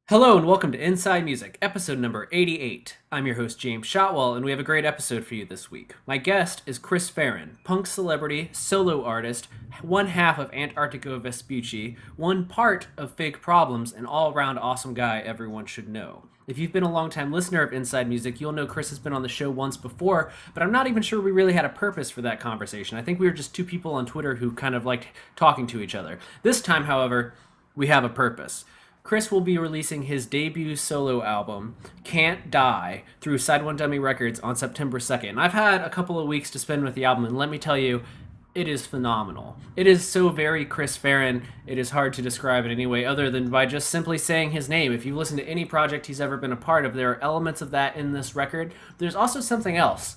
Hello and welcome to Inside Music, episode number 88. I'm your host, James Shotwell, and we have a great episode for you this week. My guest is Chris Farren, punk celebrity, solo artist, one half of Antarctica Vespucci, one part of Fake Problems, and all-around awesome guy everyone should know. If you've been a long-time listener of Inside Music, you'll know Chris has been on the show once before, but I'm not even sure we really had a purpose for that conversation. I think we were just two people on Twitter who kind of liked talking to each other. This time, however, we have a purpose. Chris will be releasing his debut solo album, Can't Die, through SideOneRecords on September 2nd. And I've had a couple of weeks to spend with the album, and let me tell you, it is phenomenal. It is so very Chris Farren, it is hard to describe in any way other than by just simply saying his name. If you listen to any project he's ever been a part of, there are elements of that in this record. There's also something else.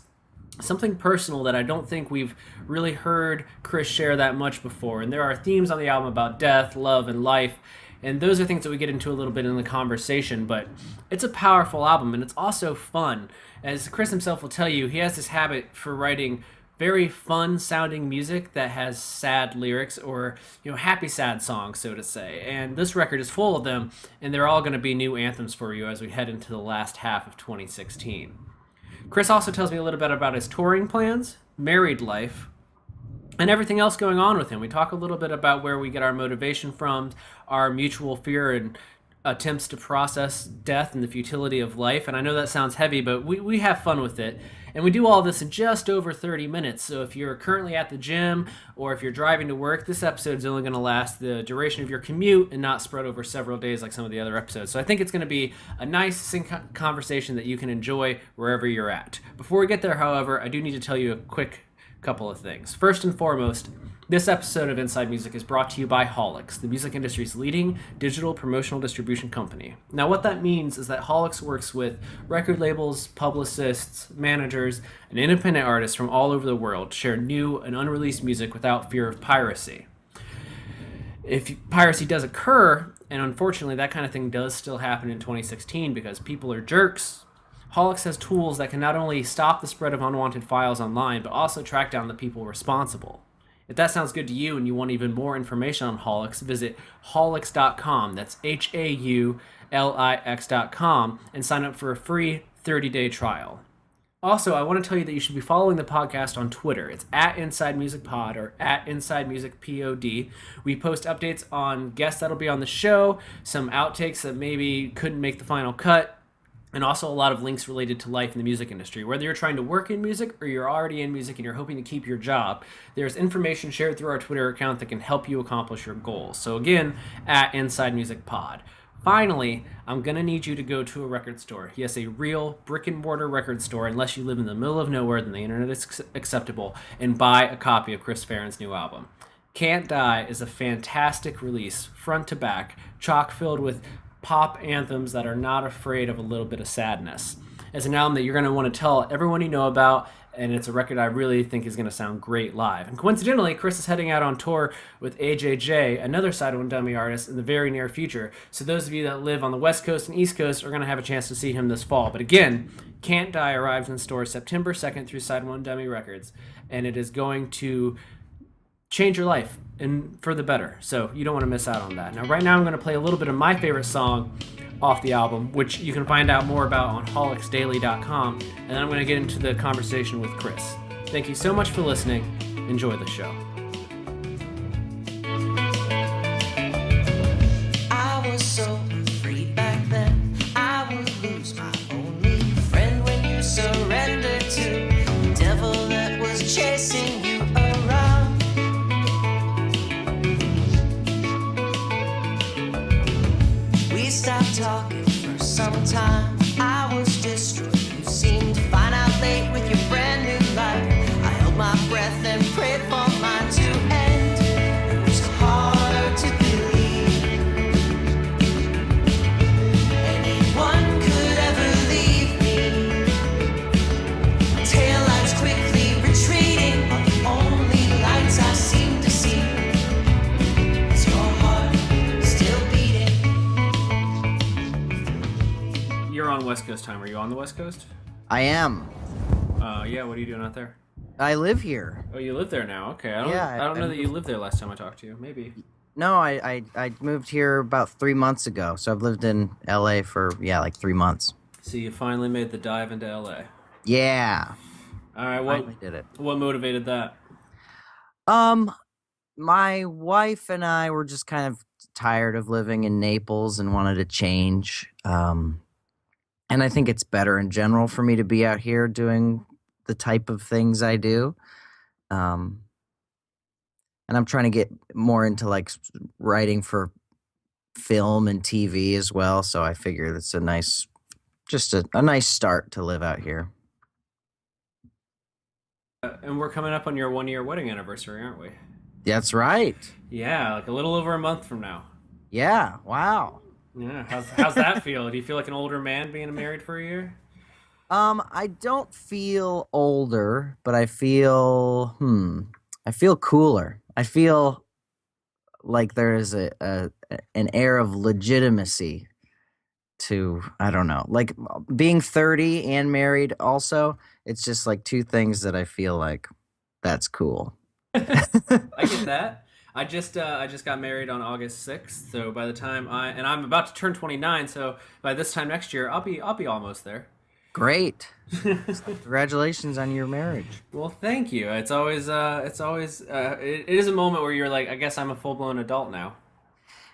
Something personal that I don't think we've really heard Chris share that much before. And there are themes on the album about death, love, and life. And those are things that we get into a little bit in the conversation, but it's a powerful album, and it's also fun. As Chris himself will tell you, he has this habit for writing very fun-sounding music that has sad lyrics or, happy sad songs, so to say. And this record is full of them, and they're all going to be new anthems for you as we head into the last half of 2016. Chris also tells me a little bit about his touring plans, married life, and everything else going on with him. We talk a little bit about where we get our motivation from, our mutual fear and attempts to process death and the futility of life. And I know that sounds heavy, but we have fun with it. And we do all this in just over 30 minutes. So if you're currently at the gym or if you're driving to work, this episode is only going to last the duration of your commute and not spread over several days like some of the other episodes. So I think it's going to be a nice conversation that you can enjoy wherever you're at. Before we get there, however, I do need to tell you a quick couple of things. First and foremost, this episode of Inside Music is brought to you by Holix, the music industry's leading digital promotional distribution company. Now, what that means is that Holix works with record labels, publicists, managers, and independent artists from all over the world to share new and unreleased music without fear of piracy. If piracy does occur, and unfortunately that kind of thing does still happen in 2016 because people are jerks, Holix has tools that can not only stop the spread of unwanted files online, but also track down the people responsible. If that sounds good to you and you want even more information on Holix, visit Holix.com, that's Haulix.com, and sign up for a free 30-day trial. Also, I want to tell you that you should be following the podcast on Twitter. It's at Inside Music Pod or at Inside Music POD. We post updates on guests that'll be on the show, some outtakes that maybe couldn't make the final cut, and also a lot of links related to life in the music industry. Whether you're trying to work in music or you're already in music and you're hoping to keep your job, there's information shared through our Twitter account that can help you accomplish your goals. So again, at Inside Music Pod. Finally, I'm going to need you to go to a record store. Yes, a real brick-and-mortar record store, unless you live in the middle of nowhere, then the internet is acceptable, and buy a copy of Chris Farren's new album. Can't Die is a fantastic release, front to back, chock-filled with pop anthems that are not afraid of a little bit of sadness. It's an album that you're going to want to tell everyone you know about, and it's a record I really think is going to sound great live. And coincidentally, Chris is heading out on tour with AJJ, another Side One Dummy artist, in the very near future. So those of you that live on the West Coast and East Coast are going to have a chance to see him this fall. But again, Can't Die arrives in stores September 2nd through Side One Dummy Records, and it is going to change your life and for the better, so you don't want to miss out on that. Now right now I'm going to play a little bit of my favorite song off the album, which you can find out more about on holixdaily.com, and then I'm going to get into the conversation with Chris. Thank you so much for listening. Enjoy the show. I was so afraid back then I would lose my only friend when you surrendered to the devil that was chasing you around. We stopped talking for some time. I was distraught. You seemed to find out late with your brand new life. I held my breath and prayed for mine to end. It was hard to believe anyone could ever leave me. Taillights quickly retreating are the only lights I seem to see. Is your heart still beating? You're on West Coast time. Are you on the West Coast? I am. Yeah, what are you doing out there? I live here. Oh, you live there now? Okay. I don't know that you lived there last time I talked to you. Maybe. No, I moved here about 3 months ago. So I've lived in LA for, yeah, like 3 months. So you finally made the dive into LA. Yeah, All right, finally did it. what motivated that? Um, my wife and I were just kind of tired of living in Naples and wanted to change. And I think it's better in general for me to be out here doing the type of things I do. Um, and I'm trying to get more into like writing for film and TV as well. So I figure it's a nice start to live out here. And we're coming up on your 1 year wedding anniversary, aren't we? That's right. Yeah, like a little over a month from now. Yeah. Wow. Yeah, how's that feel? Do you feel like an older man being married for a year? I don't feel older, but I feel cooler. I feel like there is an air of legitimacy to, I don't know, like being 30 and married also. It's just like two things that I feel like that's cool. I get that. I just got married on August 6th, so by the time I'm about to turn 29, so by this time next year I'll be almost there. Great. Congratulations on your marriage. Well, thank you. It is a moment where you're like, I guess I'm a full-blown adult now.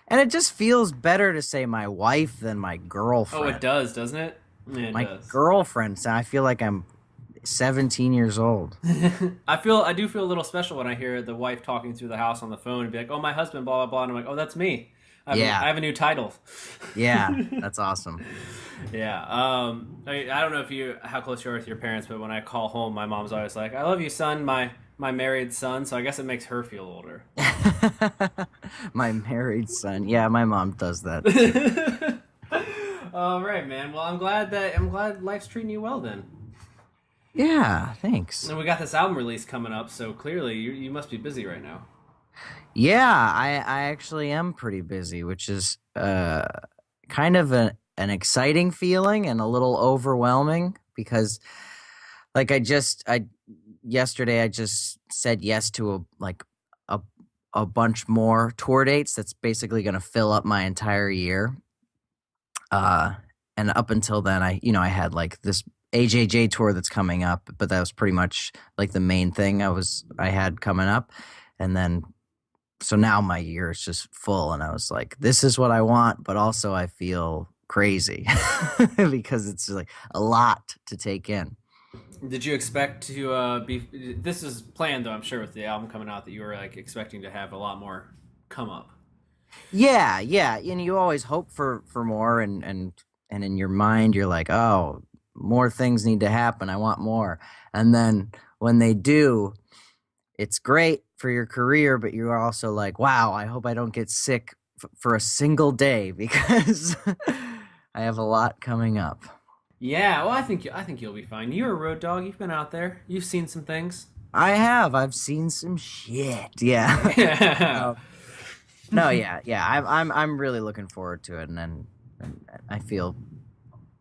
And it just feels better to say my wife than my Oh, it girlfriend. does, doesn't it? Yeah, it My does. girlfriend, so I feel like I'm 17 years old. I do feel a little special when I hear the wife talking through the house on the phone and be like, "Oh, my husband, blah blah blah," and I'm like, "Oh, that's me. Yeah. I have a new title." Yeah, that's awesome. Yeah. I don't know how close you are with your parents, but when I call home, my mom's always like, "I love you, son, my married son." So I guess it makes her feel older. My married son. Yeah, my mom does that. All right, man. Well, I'm glad life's treating you well then. Yeah, thanks. And we got this album release coming up, so clearly you must be busy right now. Yeah, I actually am pretty busy, which is kind of an exciting feeling and a little overwhelming because like I yesterday I just said yes to a a bunch more tour dates that's basically going to fill up my entire year. Uh and up until then I had like this AJJ tour that's coming up, but that was pretty much like the main thing I had coming up. And then so now my year is just full and I was like, this is what I want, but also I feel crazy because it's like a lot to take in. Did you expect to be? This is planned though, I'm sure, with the album coming out that you were like expecting to have a lot more come up. Yeah, yeah. And you always hope for more and in your mind you're like, oh, more things need to happen. I want more. And then when they do, it's great for your career, but you're also like, wow, I hope I don't get sick for a single day because I have a lot coming up. Yeah, well, I think you'll be fine. You're a road dog. You've been out there. You've seen some things. I've seen some shit. Yeah. Yeah. Um, no, yeah, yeah. I'm really looking forward to it, and I feel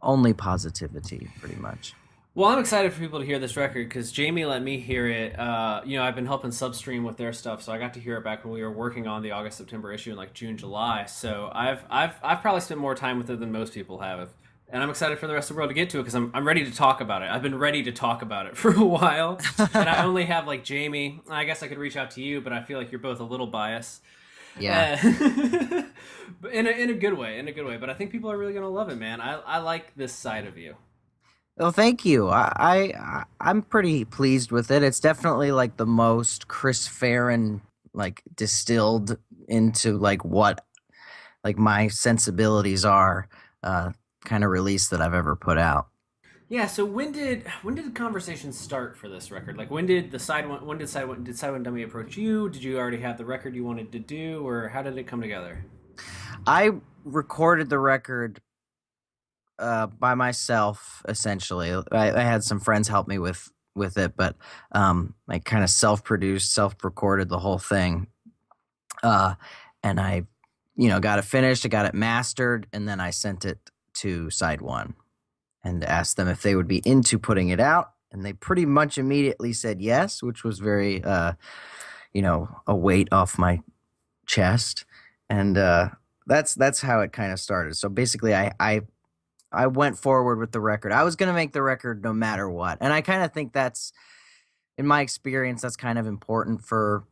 only positivity, pretty much. Well, I'm excited for people to hear this record because Jamie let me hear it. I've been helping Substream with their stuff, so I got to hear it back when we were working on the August September issue in like June July. So I've probably spent more time with it than most people have, and I'm excited for the rest of the world to get to it because I'm ready to talk about it. I've been ready to talk about it for a while, and I only have like Jamie. I guess I could reach out to you, but I feel like you're both a little biased. Yeah. But in a good way, in a good way. But I think people are really gonna love it, man. I like this side of you. Well, thank you. I'm pretty pleased with it. It's definitely like the most Chris Farren like distilled into like what like my sensibilities are kind of release that I've ever put out. Yeah. So when did the conversation start for this record? Like when did the side one did side one dummy approach you? Did you already have the record you wanted to do, or how did it come together? I recorded the record by myself essentially. I had some friends help me with it, but I kind of self-produced, self-recorded the whole thing. And I, got it finished, I got it mastered, and then I sent it to Side One and asked them if they would be into putting it out, and they pretty much immediately said yes, which was very a weight off my chest. And that's how it kind of started. So basically, I went forward with the record. I was gonna make the record no matter what, and I kind of think that's, in my experience, that's kind of important for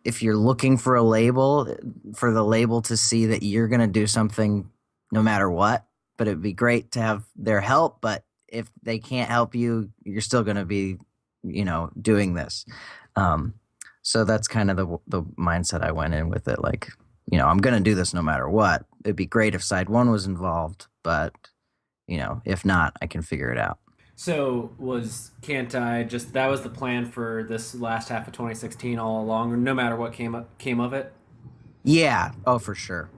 if you're looking for a label, for the label to see that you're gonna do something no matter what. But it'd be great to have their help. But if they can't help you, you're still gonna be, doing this. Um, so that's kind of the mindset I went in with it. Like, I'm gonna do this no matter what. It'd be great if Side One was involved, but if not, I can figure it out. So was Can't I just that was the plan for this last half of 2016 all along, or no matter what came of it? Yeah. Oh, for sure.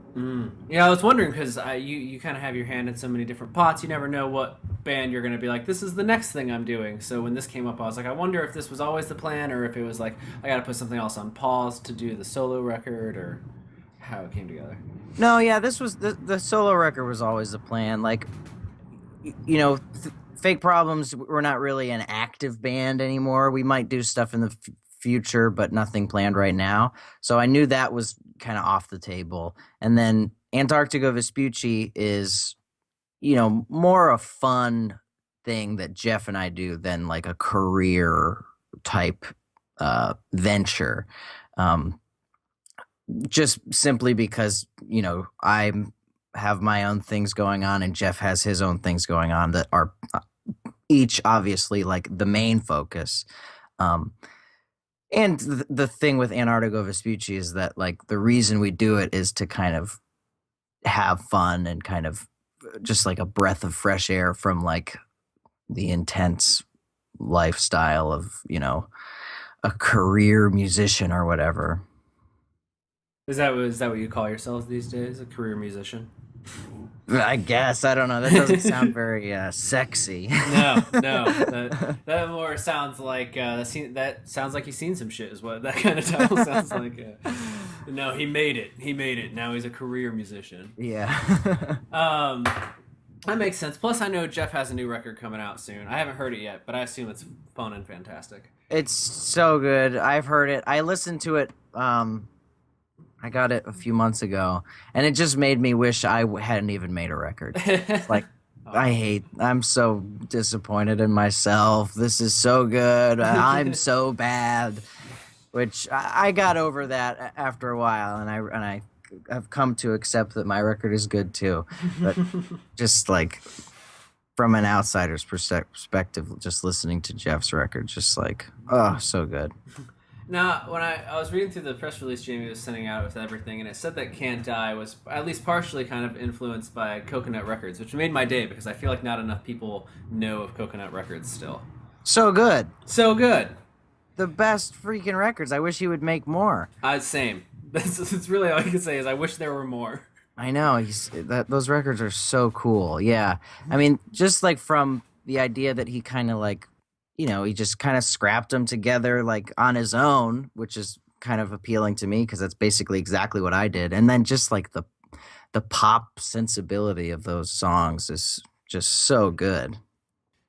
Yeah, I was wondering because you kind of have your hand in so many different pots. You never know what band you're going to be like. This is the next thing I'm doing. So when this came up, I was like, I wonder if this was always the plan, or if it was like I got to put something else on pause to do the solo record, or how it came together. No, yeah, this was the solo record was always the plan. Like, Fake Problems, we're not really an active band anymore. We might do stuff in the future, but nothing planned right now. So I knew that was kind of off the table. And then Antarctica Vespucci is, more a fun thing that Jeff and I do than like a career type venture. Um, just simply because, I have my own things going on and Jeff has his own things going on that are each obviously like the main focus. Um, and the thing with Antarctica Vespucci is that like the reason we do it is to kind of have fun and kind of just like a breath of fresh air from like the intense lifestyle of, a career musician or whatever. Is that what you call yourselves these days? A career musician? I guess. I don't know. That doesn't sound very sexy. No, no. That more sounds like that sounds like he's seen some shit. Is what that kind of title sounds like. No, he made it. He made it. Now he's a career musician. Yeah. That makes sense. Plus, I know Jeff has a new record coming out soon. I haven't heard it yet, but I assume it's fun and fantastic. It's so good. I've heard it. I listened to it. I got it a few months ago, and it just made me wish I hadn't even made a record. Like, I'm so disappointed in myself. This is so good. I'm so bad. Which I got over that after a while, and I have come to accept that my record is good too. But just like from an outsider's perspective, just listening to Jeff's record, just like, oh, so good. Now, when I was reading through the press release Jamie was sending out with everything, and it said that Can't Die was at least partially kind of influenced by Coconut Records, which made my day because I feel like not enough people know of Coconut Records still. So good. So good. The best freaking records. I wish he would make more. Same. That's really all I can say is I wish there were more. I know. Those records are so cool. Yeah. I mean, just like from the idea that he kind of like, he just kind of scrapped them together like on his own, which is kind of appealing to me because that's basically exactly what I did. And then just like the pop sensibility of those songs is just so good.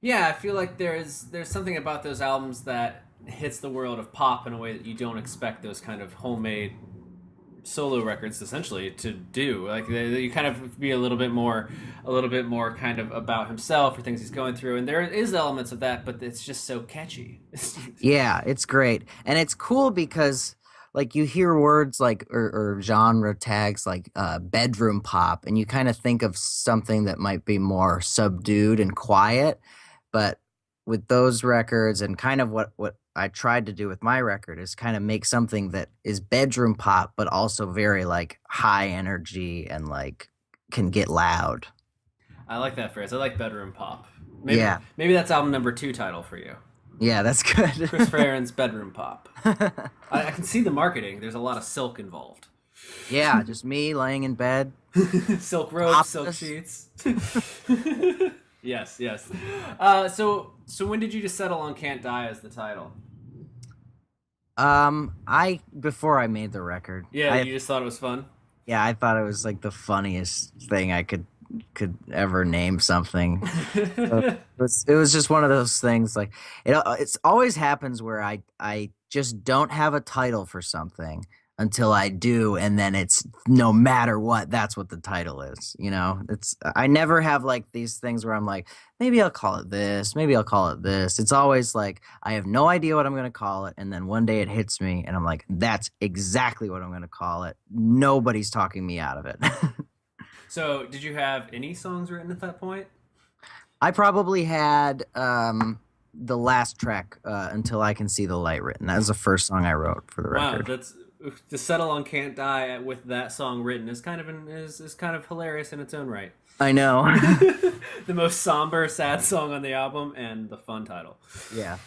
Yeah, I feel like there's something about those albums that hits the world of pop in a way that you don't expect those kind of homemade solo records essentially to do. Like you kind of be a little bit more kind of about himself or things he's going through, and there is elements of that, but it's just so catchy. Yeah, it's great. And it's cool because like you hear words like or genre tags like bedroom pop, and you kind of think of something that might be more subdued and quiet, but with those records and kind of what I tried to do with my record is kind of make something that is bedroom pop, but also very like high energy and like can get loud. I like that phrase. I like bedroom pop. Maybe that's album number 2 title for you. Yeah, that's good. Chris Farren's bedroom pop. I can see the marketing. There's a lot of silk involved. Yeah, just me laying in bed. Silk robes, silk sheets. Yes. So when did you just settle on Can't Die as the title? Before I made the record. Yeah, you just thought it was fun? Yeah, I thought it was like the funniest thing I could ever name something. It was just one of those things like it's always happens where I just don't have a title for something. until I do, and then it's no matter what, that's what the title is. It's I never have like these things where I'm like, maybe I'll call it this, maybe I'll call it this. It's always like I have no idea what I'm gonna call it, and then one day it hits me, and I'm like, that's exactly what I'm gonna call it. Nobody's talking me out of it. So, did you have any songs written at that point? I probably had the last track, Until I Can See the Light, written. That was the first song I wrote for the Wow, record. that's to settle on "Can't Die" with that song written is is kind of hilarious in its own right. I know. The most somber, sad song on the album, and the fun title. Yeah.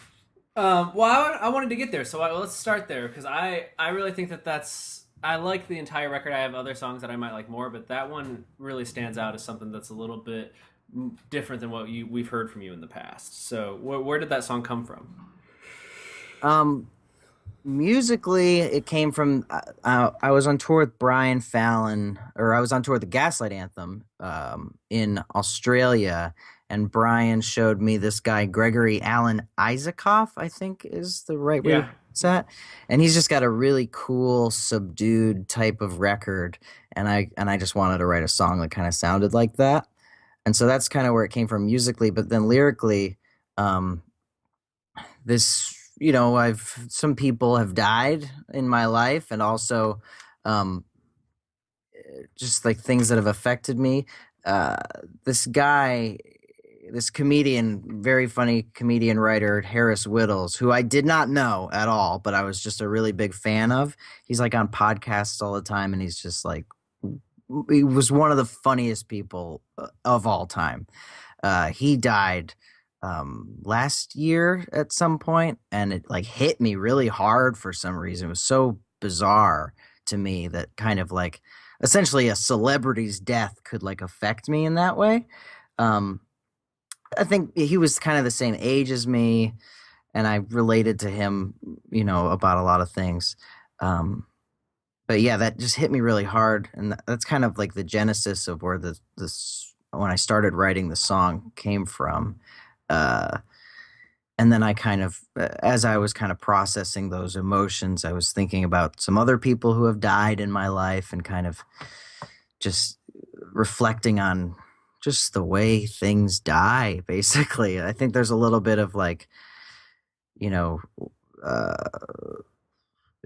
Well, I wanted to get there, so let's start there because I really think that's I like the entire record. I have other songs that I might like more, but that one really stands out as something that's a little bit different than what we've heard from you in the past. So where did that song come from? Um, Musically, it came from I was on tour with Brian Fallon, or I was on tour with the Gaslight Anthem in Australia, and Brian showed me this guy Gregory Alan Isaacoff, I think is the right way to Yeah. say that, and he's just got a really cool, subdued type of record, and I just wanted to write a song that kind of sounded like that, and so that's kind of where it came from musically, but then lyrically. Um, this I've some people have died in my life, and also um just like things that have affected me. uh this guy, this comedian, very funny comedian writer, Harris Whittles, who I did not know at all, but I was just a really big fan of. He's like on podcasts all the time, and he's just like, he was one of the funniest people of all time. He died last year at some point, and it like hit me really hard for some reason. It was so bizarre to me that kind of like essentially a celebrity's death could like affect me in that way. Um, I think he was kind of the same age as me, and I related to him, about a lot of things. Um, but yeah, that just hit me really hard, and that's kind of like the genesis of where this when I started writing the song came from. Uh, and then I kind of, as I was kind of processing those emotions, I was thinking about some other people who have died in my life, and kind of just reflecting on just the way things die. Basically, I think there's a little bit of like, you know. Uh,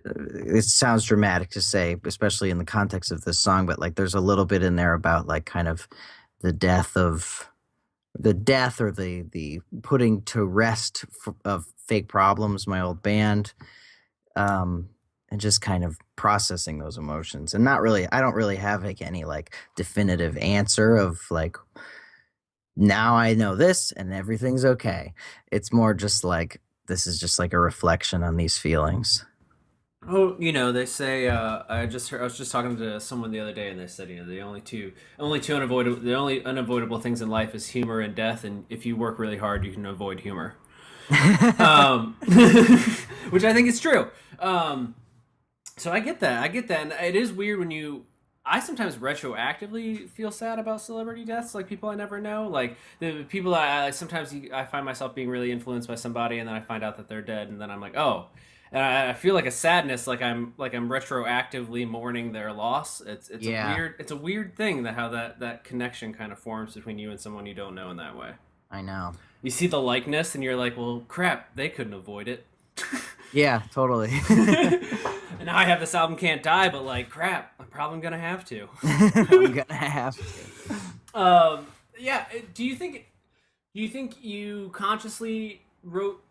it sounds dramatic to say, especially in the context of this song, but like there's a little bit in there about like kind of the death of the death or the putting to rest of Fake Problems, my old band, and just kind of processing those emotions. And not really, I don't really have like any like definitive answer of like, now I know this and everything's okay. It's more just like, this is just like a reflection on these feelings. Oh, they say. I was just talking to someone the other day, and they said, the only unavoidable things in life is humor and death, and if you work really hard, you can avoid humor. Which I think is true. So I get that. And it is weird when I sometimes retroactively feel sad about celebrity deaths, like people I never know, like the people sometimes I find myself being really influenced by somebody, and then I find out that they're dead, and then I'm like, oh. And I feel like a sadness, like I'm retroactively mourning their loss. Yeah, it's a weird thing that how that connection kind of forms between you and someone you don't know in that way. I know. You see the likeness, and you're like, well, crap, they couldn't avoid it. Yeah, totally. And now I have this album, Can't Die, but like, crap, I'm probably gonna have to. I'm gonna have to. Yeah. Do you think you consciously wrote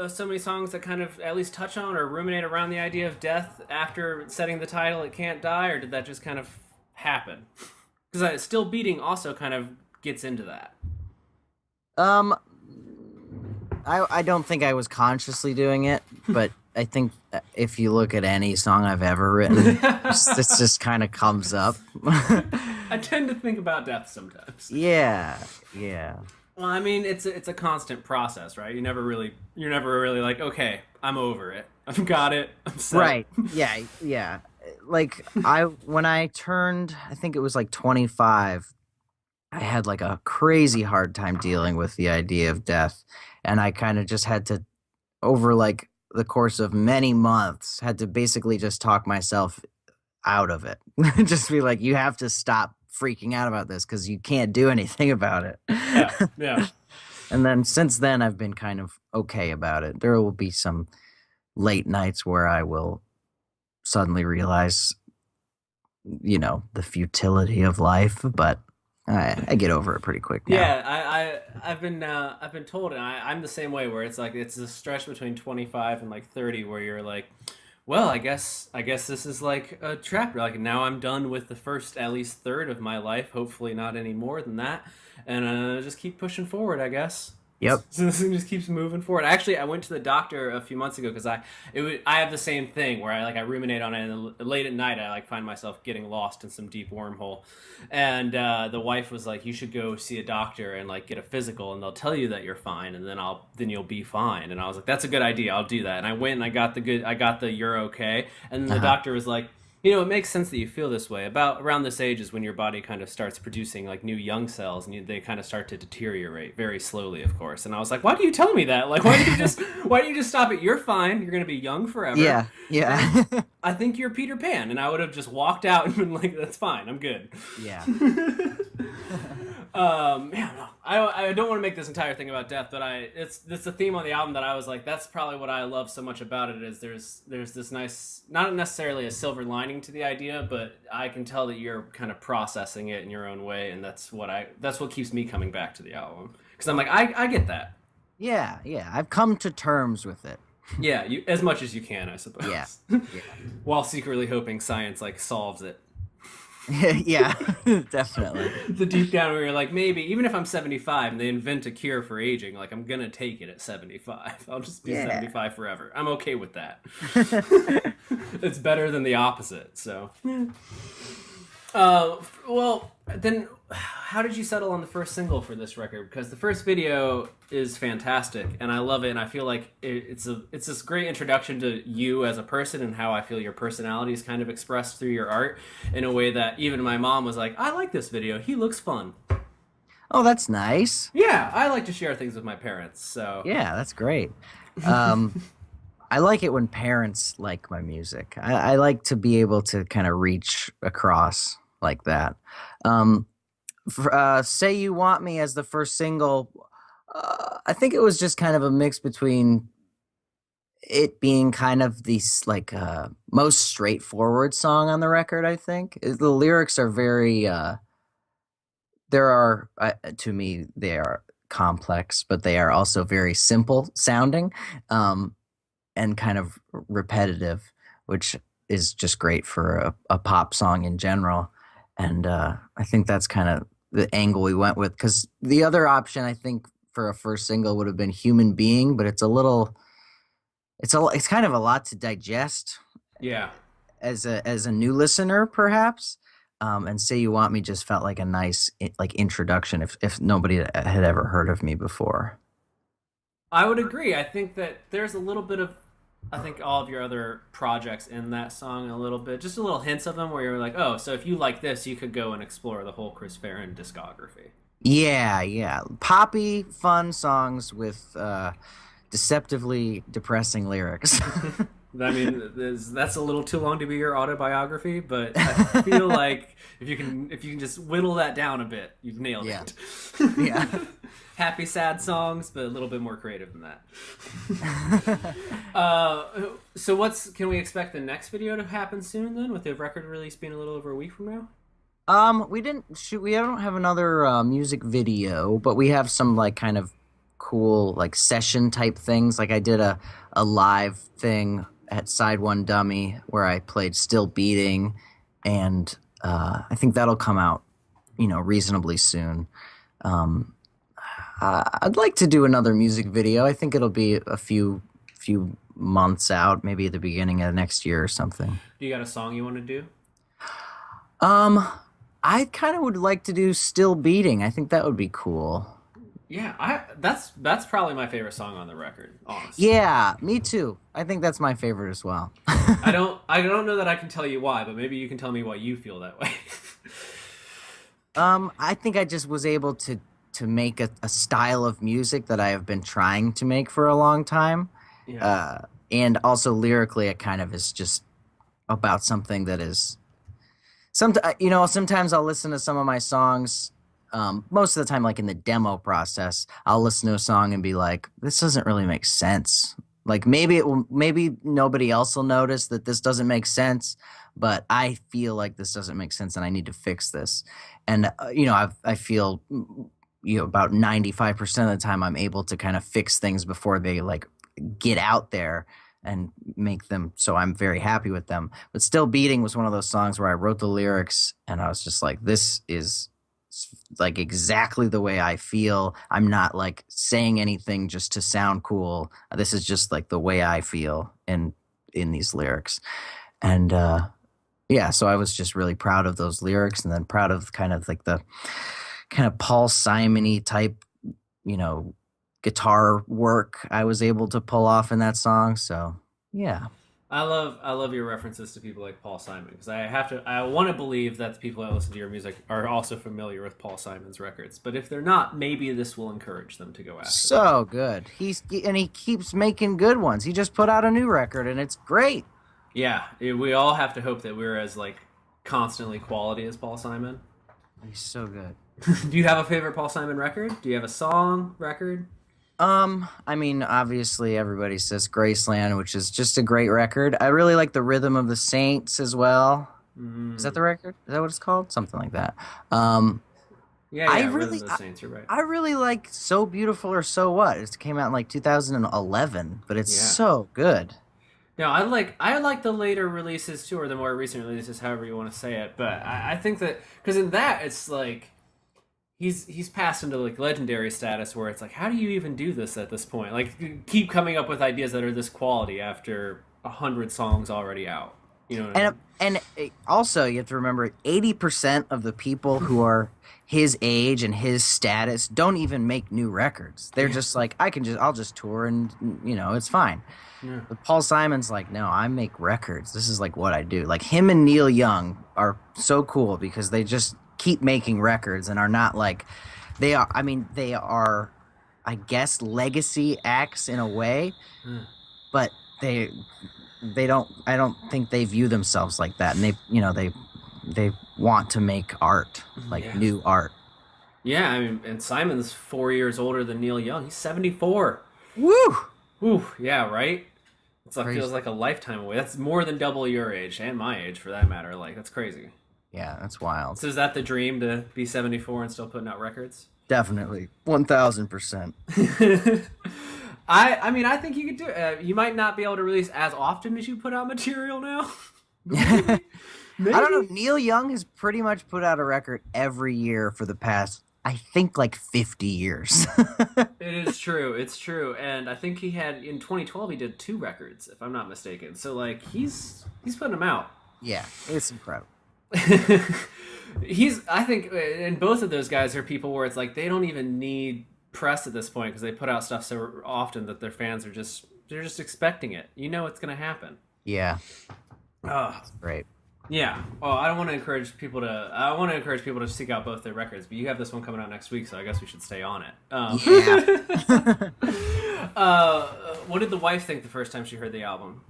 so many songs that kind of at least touch on or ruminate around the idea of death after setting the title "It Can't Die," or did that just kind of happen? Because Still Beating also kind of gets into that. Um, I don't think I was consciously doing it, but I think if you look at any song I've ever written, this just kind of comes up. I tend to think about death sometimes. Yeah. Well, I mean, it's a constant process, right? You're never really like, okay, I'm over it. I've got it. I'm set. Right. Yeah. Like when I turned, I think it was like 25, I had like a crazy hard time dealing with the idea of death, and I kind of just had to, over like the course of many months, had to basically just talk myself out of it. Just be like, you have to stop freaking out about this because you can't do anything about it. Yeah, yeah. And then since then, I've been kind of okay about it. There will be some late nights where I will suddenly realize, the futility of life, but I get over it pretty quick now. Yeah, I've been told, and I'm the same way, where it's like it's a stretch between 25 and like 30 where you're like, well, I guess this is like a chapter. Like now I'm done with the first at least third of my life. Hopefully not any more than that, and just keep pushing forward, I guess. Yep. So this thing just keeps moving forward. Actually, I went to the doctor a few months ago because I have the same thing where I ruminate on it, and late at night I find myself getting lost in some deep wormhole, and the wife was like, you should go see a doctor and get a physical, and they'll tell you that you're fine, and then you'll be fine. And I was like, that's a good idea, I'll do that. And I went and I got the you're okay, and then the doctor was like, it makes sense that you feel this way. About around this age is when your body kind of starts producing new young cells, and they kind of start to deteriorate very slowly, of course. And I was like, why do you tell me that? Why don't you just stop it? You're fine. You're going to be young forever. Yeah. I think you're Peter Pan. And I would have just walked out and been like, that's fine. I'm good. Yeah. No, I don't want to make this entire thing about death, but it's a theme on the album that I was like, that's probably what I love so much about it, is there's this nice, not necessarily a silver lining to the idea, but I can tell that you're kind of processing it in your own way, and that's what keeps me coming back to the album, because I'm like, I get that. Yeah, I've come to terms with it. Yeah, as much as you can, I suppose. Yeah. While secretly hoping science solves it. Yeah, definitely. The deep down where you're like, maybe even if I'm 75 and they invent a cure for aging, I'm gonna take it at 75. I'll just be 75 forever. I'm okay with that. It's better than the opposite. So, well, then how did you settle on the first single for this record? Because the first video is fantastic, and I love it, and I feel like it's this great introduction to you as a person, and how I feel your personality is kind of expressed through your art in a way that even my mom was like, I like this video. He looks fun. Oh, that's nice. Yeah, I like to share things with my parents, so... Yeah, that's great. I like it when parents like my music. I like to be able to kind of reach across like that. Say You Want Me as the first single, I think it was just kind of a mix between it being kind of the most straightforward song on the record, I think. The lyrics are very, to me, they are complex, but they are also very simple sounding, and kind of repetitive, which is just great for a pop song in general. And I think that's kind of the angle we went with, because the other option, I think, for a first single would have been Human Being, but it's kind of a lot to digest. Yeah. As a new listener, perhaps. And Say You Want Me just felt like a nice introduction if nobody had ever heard of me before. I would agree. I think that there's a little bit of, I think, all of your other projects in that song a little bit, just a little hints of them where you're like, oh, so if you like this, you could go and explore the whole Chris Farren discography. Yeah. Poppy, fun songs with deceptively depressing lyrics. I mean, that's a little too long to be your autobiography, but I feel like if you can just whittle that down a bit, you've nailed it. Yeah. Happy, sad songs, but a little bit more creative than that. So can we expect the next video to happen soon then, with the record release being a little over a week from now? We don't have another music video, but we have some kind of cool session type things. I did a live thing at Side One Dummy where I played Still Beating, and I think that'll come out reasonably soon. I'd like to do another music video. I think it'll be a few months out, maybe at the beginning of next year or something. You got a song you want to do? I kind of would like to do Still Beating. I think that would be cool. Yeah, that's probably my favorite song on the record, honestly. Yeah, me too. I think that's my favorite as well. I don't know that I can tell you why, but maybe you can tell me why you feel that way. I think I just was able to make a style of music that I have been trying to make for a long time. Yeah. and also lyrically, it kind of is just about something that is sometimes I'll listen to some of my songs. Most of the time, like in the demo process, I'll listen to a song and be like, "This doesn't really make sense." Like maybe nobody else will notice that this doesn't make sense, but I feel like this doesn't make sense, and I need to fix this. And I feel about 95% of the time I'm able to kind of fix things before they like get out there and make them so I'm very happy with them. But Still Beating was one of those songs where I wrote the lyrics and I was just like, this is like exactly the way I feel. I'm not like saying anything just to sound cool. This is just like the way I feel in these lyrics. And yeah, so I was just really proud of those lyrics, and then proud of kind of like the kind of Paul Simon-y type, guitar work I was able to pull off in that song. So yeah. I love your references to people like Paul Simon, because I want to believe that the people that listen to your music are also familiar with Paul Simon's records. But if they're not, maybe this will encourage them to go after so them. Good. He keeps making good ones. He just put out a new record and it's great. Yeah, we all have to hope that we're as like constantly quality as Paul Simon. He's so good. Do you have a favorite Paul Simon record? Do you have a song record? I mean, obviously everybody says Graceland, which is just a great record. I really like The Rhythm of the Saints as well. Is that the record? Is that what it's called? Something like that. Yeah, Rhythm of the Saints, you're right. I really like So Beautiful or So What. It came out in like 2011, but it's so good. No, I like the later releases too, or the more recent releases, however you want to say it. But I think that, because in that it's like he's passed into like legendary status, where it's like, how do you even do this at this point? Like, you keep coming up with ideas that are this quality after 100 songs already out. You know what I mean? And also you have to remember 80% of the people who are his age and his status don't even make new records. They're just like, I'll just tour and it's fine. Yeah. But Paul Simon's like, no, I make records. This is like what I do. Like him and Neil Young are so cool because they just keep making records and are not like they are. I mean, they are, I guess, legacy acts in a way, but they don't. I don't think they view themselves like that, and they want to make art, like new art. Yeah, I mean, and Simon's 4 years older than Neil Young. He's 74. Woo! Ooh, yeah, right? It's like, feels like a lifetime away. That's more than double your age, and my age for that matter. Like, that's crazy. Yeah, that's wild. So is that the dream, to be 74 and still putting out records? Definitely. 1,000%. I mean, I think you could do it. You might not be able to release as often as you put out material now. Maybe. I don't know. Neil Young has pretty much put out a record every year for the past, I think, like 50 years. It is true. It's true. And I think he had, in 2012, he did 2 records, if I'm not mistaken. So, like, he's putting them out. Yeah, it's incredible. I think, and both of those guys are people where it's like they don't even need press at this point, because they put out stuff so often that their fans are they're just expecting it. You know it's going to happen. Yeah. Oh, that's great. Yeah. Oh, I want to encourage people to seek out both their records, but you have this one coming out next week, so I guess we should stay on it. What did the wife think the first time she heard the album?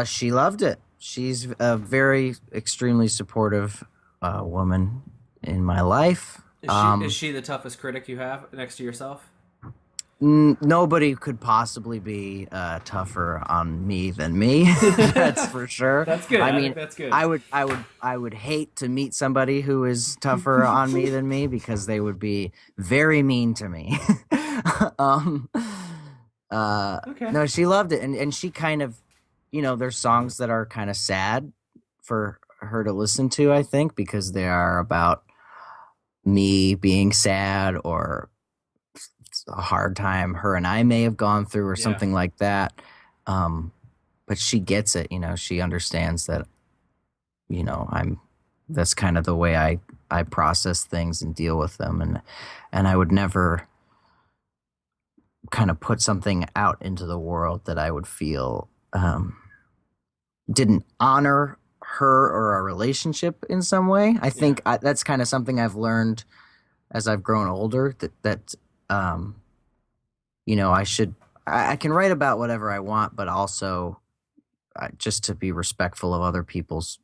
She loved it. She's a very extremely supportive woman in my life. Is she the toughest critic you have next to yourself? Nobody could possibly be tougher on me than me. That's for sure. That's good. I mean, that's good. I would hate to meet somebody who is tougher on me than me, because they would be very mean to me. Okay. No, she loved it, and she kind of, there's songs that are kind of sad for her to listen to, I think, because they are about me being sad or a hard time her and I may have gone through, or something like that. But she gets it, she understands that, that's kind of the way I process things and deal with them. And I would never kind of put something out into the world that I would feel didn't honor her or our relationship in some way. I think that's kind of something I've learned as I've grown older, that I I can write about whatever I want, but also just to be respectful of other people's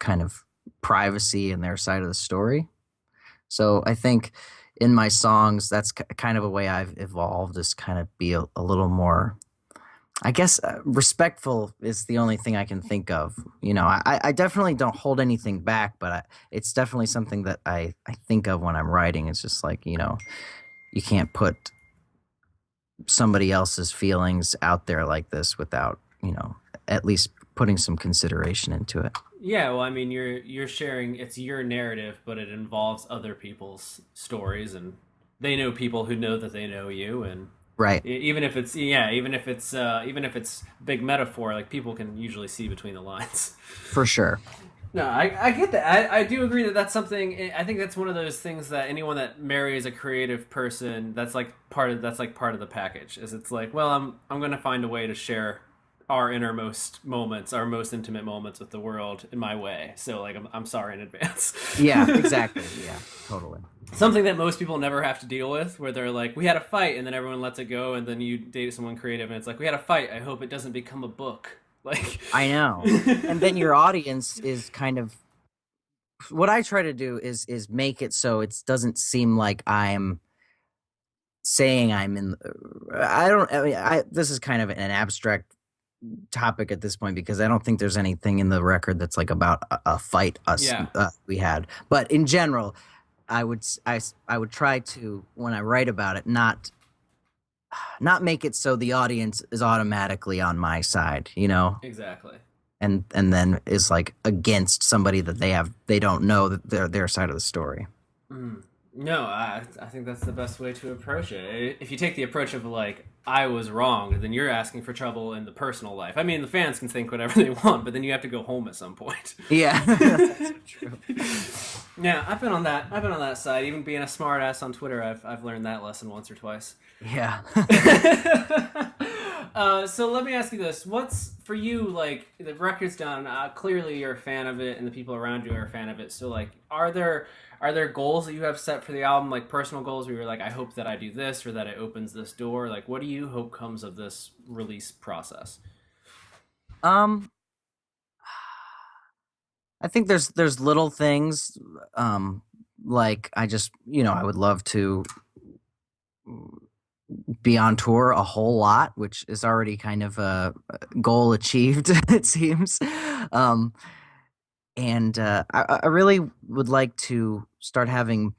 kind of privacy and their side of the story. So I think in my songs, that's kind of a way I've evolved, is kind of be a little more, I guess, respectful is the only thing I can think of. I definitely don't hold anything back, but it's definitely something that I think of when I'm writing. It's just like, you can't put somebody else's feelings out there like this without, at least putting some consideration into it. Yeah, well, I mean, you're sharing, it's your narrative, but it involves other people's stories, and they know people who know that they know you, and Right. even if it's yeah, even if it's big metaphor, like people can usually see between the lines. For sure. No, I get that. I do agree that that's something. I think that's one of those things that anyone that marries a creative person, that's like part of the package. Is it's like, well, I'm going to find a way to share our innermost moments, our most intimate moments with the world in my way. So like, I'm sorry in advance. Yeah, exactly. Yeah, totally. Something that most people never have to deal with, where they're like, we had a fight, and then everyone lets it go, and then you date someone creative, and it's like, we had a fight. I hope it doesn't become a book. Like, I know. And then your audience is kind of, what I try to do is make it so it doesn't seem like I'm saying I'm in. This is kind of an abstract topic at this point, because I don't think there's anything in the record that's like about a fight we had. But in general, I would try to, when I write about it, not make it so the audience is automatically on my side, exactly. and then is like against somebody that they don't know that they're their side of the story. No, I think that's the best way to approach it. If you take the approach of like, I was wrong, then you're asking for trouble in the personal life. I mean, the fans can think whatever they want, but then you have to go home at some point. Yeah, that's true. Yeah, I've been on that side. Even being a smart ass on Twitter, I've learned that lesson once or twice. Yeah. So let me ask you this: what's for you, like, the record's done? Clearly, you're a fan of it, and the people around you are a fan of it. So, like, are there goals that you have set for the album, like personal goals, where you're like, I hope that I do this or that it opens this door? Like, what do you hope comes of this release process? I think there's little things, like I just, I would love to be on tour a whole lot, which is already kind of a goal achieved, it seems. And I really would like to start having,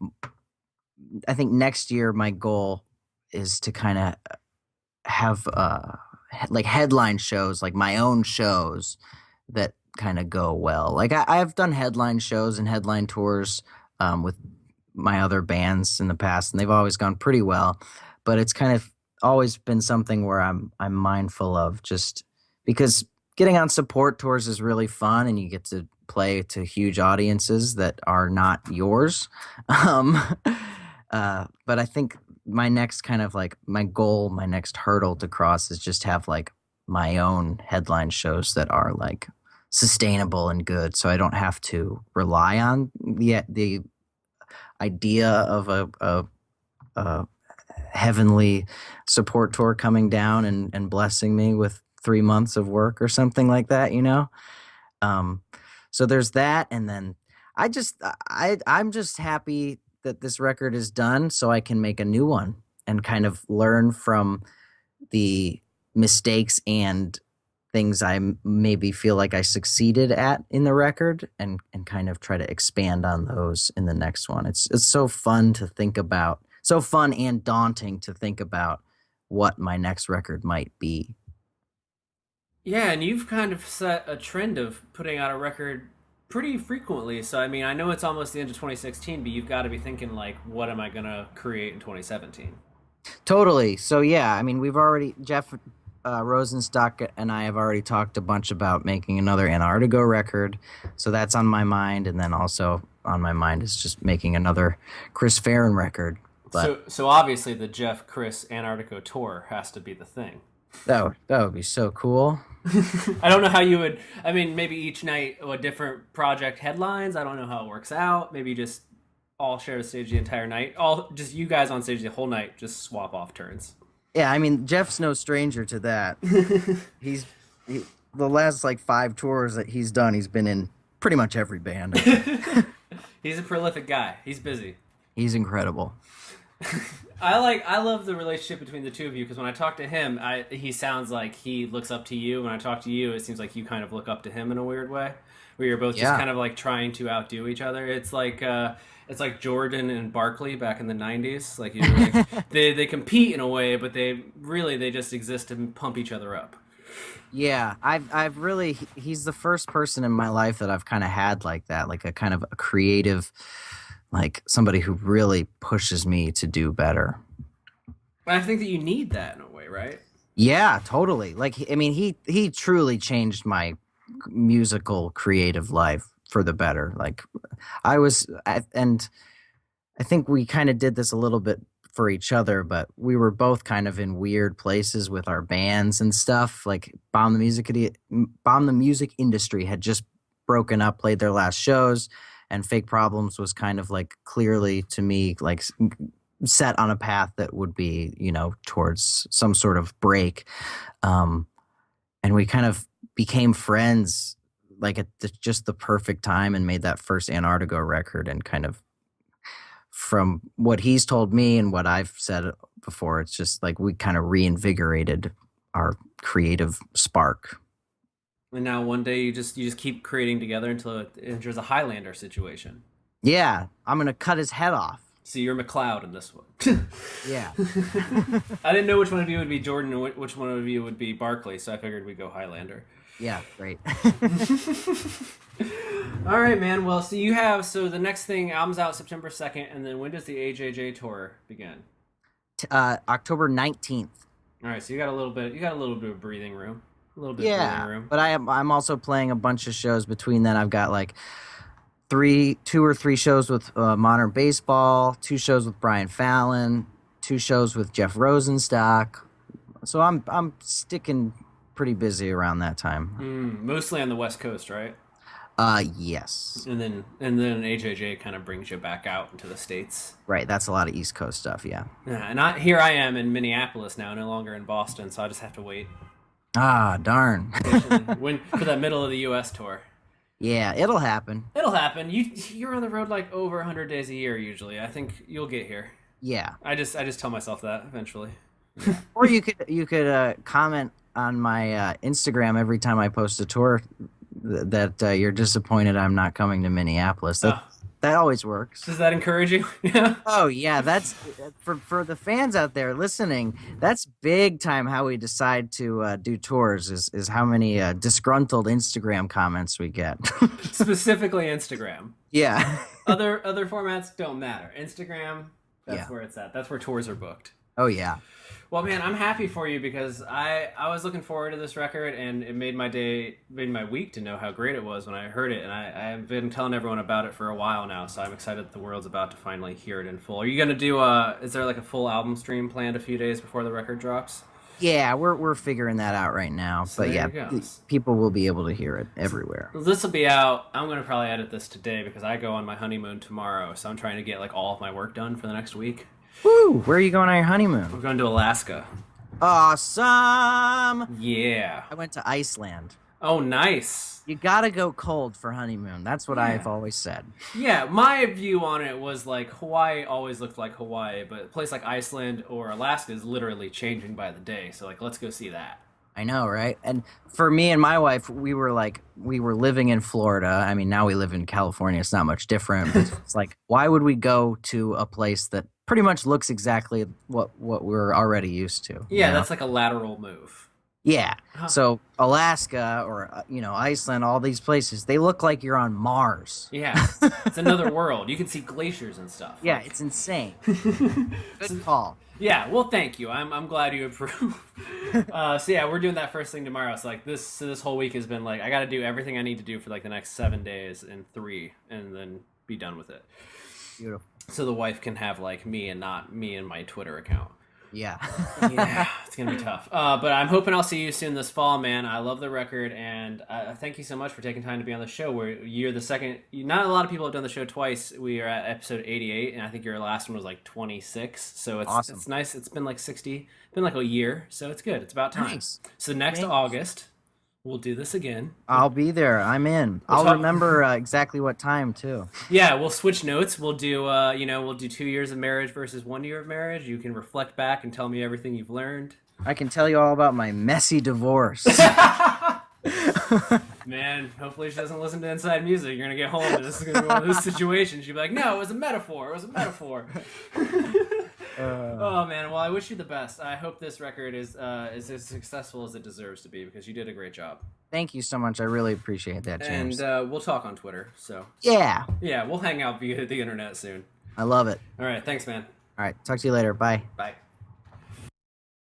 I think next year my goal is to kind of have like headline shows, like my own shows that kind of go well. Like I've done headline shows and headline tours with my other bands in the past, and they've always gone pretty well. But it's kind of always been something where I'm mindful of, just because getting on support tours is really fun, and you get to play to huge audiences that are not yours. But I think my next kind of like my goal, my next hurdle to cross is just have like my own headline shows that are like sustainable and good, so I don't have to rely on the idea of a heavenly support tour coming down and blessing me with 3 months of work or something like that, so there's that. And then I'm just happy that this record is done, so I can make a new one and kind of learn from the mistakes and things I maybe feel like I succeeded at in the record, and kind of try to expand on those in the next one. It's so fun to think about, so fun and daunting to think about what my next record might be. Yeah, and you've kind of set a trend of putting out a record pretty frequently. So, I mean, I know it's almost the end of 2016, but you've got to be thinking, like, what am I going to create in 2017? Totally. So, yeah, I mean, we've already, Jeff Rosenstock and I have already talked a bunch about making another Antarctica record. So that's on my mind. And then also on my mind is just making another Chris Farren record. But so obviously the Jeff Chris Antarctica tour has to be the thing. That would be so cool. I don't know how you would. I mean, maybe each night a different project headlines. I don't know how it works out. Maybe just all share the stage the entire night. All just you guys on stage the whole night. Just swap off turns. Yeah, I mean, Jeff's no stranger to that. He's the last like 5 tours that he's done, he's been in pretty much every band. I think. He's a prolific guy. He's busy. He's incredible. I love the relationship between the two of you because when I talk to him, he sounds like he looks up to you. When I talk to you, it seems like you kind of look up to him in a weird way, where you're both just kind of like trying to outdo each other. It's like Jordan and Barkley back in the '90s. Like, they compete in a way, but they just exist to pump each other up. Yeah, I've really he's the first person in my life that I've kind of had like that, like a kind of a creative, like somebody who really pushes me to do better. I think that you need that in a way, right? Yeah, totally. Like, I mean, he truly changed my musical creative life for the better. Like, and I think we kind of did this a little bit for each other, but we were both kind of in weird places with our bands and stuff. Like, Bomb the Music Industry had just broken up, played their last shows, and Fake Problems was kind of like clearly to me like set on a path that would be, towards some sort of break. And we kind of became friends like at just the perfect time and made that first Antarctica record. And kind of from what he's told me and what I've said before, it's just like we kind of reinvigorated our creative spark. And now one day you just keep creating together until it enters a Highlander situation. Yeah, I'm gonna cut his head off. So you're McLeod in this one. Yeah. I didn't know which one of you would be Jordan and which one of you would be Barkley, so I figured we'd go Highlander. Yeah, great. All right, man. Well, so the next thing, album's out September 2nd, and then when does the AJJ tour begin? October 19th. All right, so you got a little bit of breathing room. A little bit of breathing room. But I'm also playing a bunch of shows between then. I've got like 2 or 3 shows with Modern Baseball, 2 shows with Brian Fallon, 2 shows with Jeff Rosenstock. So I'm sticking pretty busy around that time. Mostly on the West Coast, right? Yes. And then AJJ kind of brings you back out into the States. Right, that's a lot of East Coast stuff, yeah. Yeah, and here I am in Minneapolis now, no longer in Boston, so I just have to wait. Ah, darn. For that middle of the U.S. tour. Yeah, it'll happen. It'll happen. You're on the road like over 100 days a year usually. I think you'll get here. Yeah. I just tell myself that eventually. Or you could comment on my Instagram every time I post a tour that you're disappointed I'm not coming to Minneapolis. That always works. Does that encourage you? Yeah. Oh yeah, that's for the fans out there listening. That's big time how we decide to do tours is how many disgruntled Instagram comments we get. Specifically Instagram. Yeah. Other formats don't matter. Instagram, that's where it's at. That's where tours are booked. Oh yeah. Well, man, I'm happy for you because I was looking forward to this record, and it made my week to know how great it was when I heard it, and I've been telling everyone about it for a while now, so I'm excited that the world's about to finally hear it in full. Are you going to do is there like a full album stream planned a few days before the record drops? Yeah, we're figuring that out right now, so but yeah, people will be able to hear it everywhere. This will be out. I'm going to probably edit this today because I go on my honeymoon tomorrow, so I'm trying to get like all of my work done for the next week. Woo! Where are you going on your honeymoon? We're going to Alaska. Awesome! Yeah. I went to Iceland. Oh, nice. You gotta go cold for honeymoon. That's what I've always said. Yeah, my view on it was like Hawaii always looked like Hawaii, but a place like Iceland or Alaska is literally changing by the day. So like, let's go see that. I know, right? And for me and my wife, we were living in Florida. I mean, now we live in California. It's not much different. But it's like, why would we go to a place that pretty much looks exactly what we're already used to? Yeah, that's like a lateral move. Yeah. So Alaska or Iceland, all these places, they look like you're on Mars. Yeah. It's another world. You can see glaciers and stuff. Yeah, it's insane. Good call. Yeah, well, thank you. I'm glad you approve. So yeah, we're doing that first thing tomorrow. So like this whole week has been like I got to do everything I need to do for like the next 7 days in 3, and then be done with it. Beautiful. So the wife can have like me and not me and my Twitter account. Yeah. Yeah, it's gonna be tough. But I'm hoping I'll see you soon this fall, man. I love the record, and thank you so much for taking time to be on the show. Where you're the second. Not a lot of people have done the show twice. We are at episode 88, and I think your last one was like 26. So it's Awesome. It's nice. It's been like 60, been like a year. So it's good. It's about time. Nice. So next Thanks. August, we'll do this again. I'll be there. I'm in. We'll I'll talk- remember exactly what time too. Yeah, we'll switch notes. We'll do, we'll do 2 years of marriage versus 1 year of marriage. You can reflect back and tell me everything you've learned. I can tell you all about my messy divorce. Man, hopefully she doesn't listen to Inside Music. You're gonna get home and this is gonna be one of those situations. She'll be like, "No, it was a metaphor. It was a metaphor." Oh man, well I wish you the best. I hope this record is as successful as it deserves to be because you did a great job. Thank you so much. I really appreciate that, James. And we'll talk on Twitter. So yeah, we'll hang out via the internet soon. I love it. All right, thanks, man. All right, talk to you later. Bye. Bye.